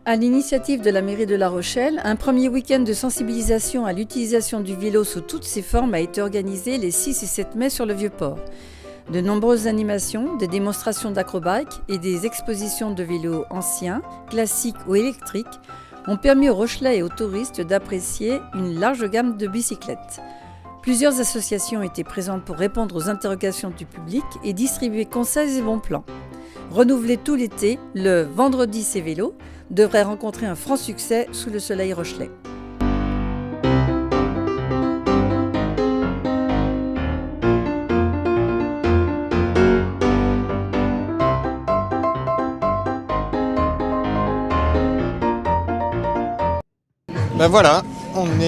À l'initiative de la mairie de La Rochelle, un premier week-end de sensibilisation à l'utilisation du vélo sous toutes ses formes a été organisé les 6 et 7 mai sur le Vieux-Port. De nombreuses animations, des démonstrations d'acrobatie et des expositions de vélos anciens, classiques ou électriques ont permis aux Rochelais et aux touristes d'apprécier une large gamme de bicyclettes. Plusieurs associations étaient présentes pour répondre aux interrogations du public et distribuer conseils et bons plans. Renouvelé tout l'été, le Vendredi c'est vélo devrait rencontrer un franc succès sous le soleil rochelais. Ben voilà, on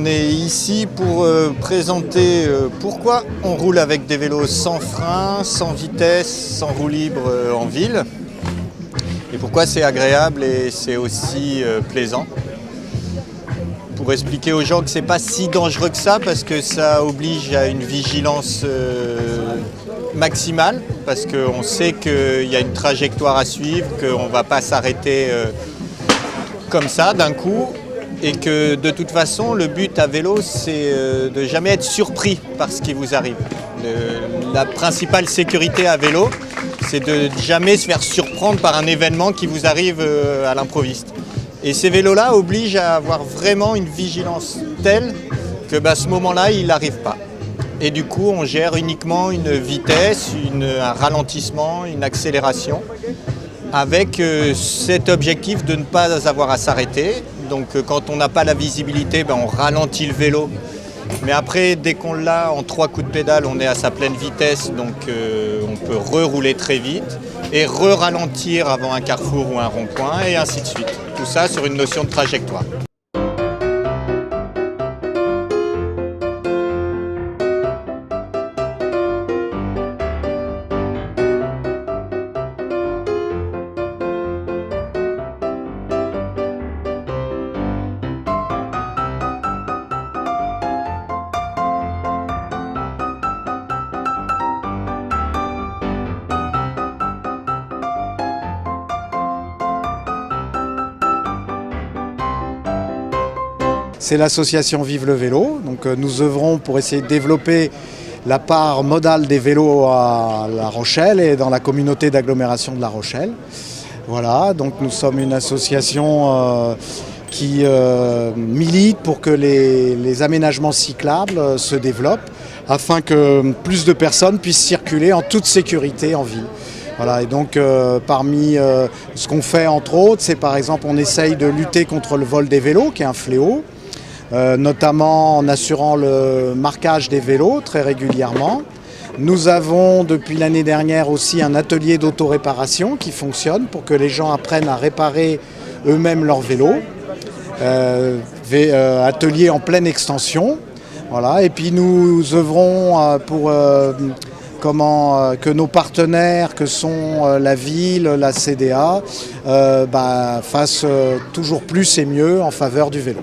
est ici pour présenter pourquoi on roule avec des vélos sans frein, sans vitesse, sans roue libre en ville. Et pourquoi c'est agréable et c'est aussi plaisant. Pour expliquer aux gens que c'est pas si dangereux que ça, parce que ça oblige à une vigilance maximale, parce qu'on sait qu'il y a une trajectoire à suivre, qu'on ne va pas s'arrêter comme ça d'un coup, et que de toute façon le but à vélo c'est de jamais être surpris par ce qui vous arrive. La principale sécurité à vélo c'est de jamais se faire surprendre par un événement qui vous arrive à l'improviste. Et ces vélos-là obligent à avoir vraiment une vigilance telle que à ce moment-là il n'arrive pas. Et du coup on gère uniquement une vitesse, un ralentissement, une accélération, avec cet objectif de ne pas avoir à s'arrêter. Donc quand on n'a pas la visibilité, on ralentit le vélo. Mais après, dès qu'on l'a, en 3 coups de pédale, on est à sa pleine vitesse, donc on peut rerouler très vite et re-ralentir avant un carrefour ou un rond-point, et ainsi de suite. Tout ça sur une notion de trajectoire. C'est l'association Vive le vélo. Donc, nous œuvrons pour essayer de développer la part modale des vélos à La Rochelle et dans la communauté d'agglomération de La Rochelle. Voilà, donc nous sommes une association qui milite pour que les aménagements cyclables se développent afin que plus de personnes puissent circuler en toute sécurité en ville. Voilà, et donc parmi ce qu'on fait entre autres, c'est par exemple on essaye de lutter contre le vol des vélos qui est un fléau. Notamment en assurant le marquage des vélos très régulièrement. Nous avons depuis l'année dernière aussi un atelier d'autoréparation qui fonctionne pour que les gens apprennent à réparer eux-mêmes leurs vélos. Atelier en pleine extension. Voilà. Et puis nous œuvrons pour que nos partenaires que sont la ville, la CDA, fassent toujours plus et mieux en faveur du vélo.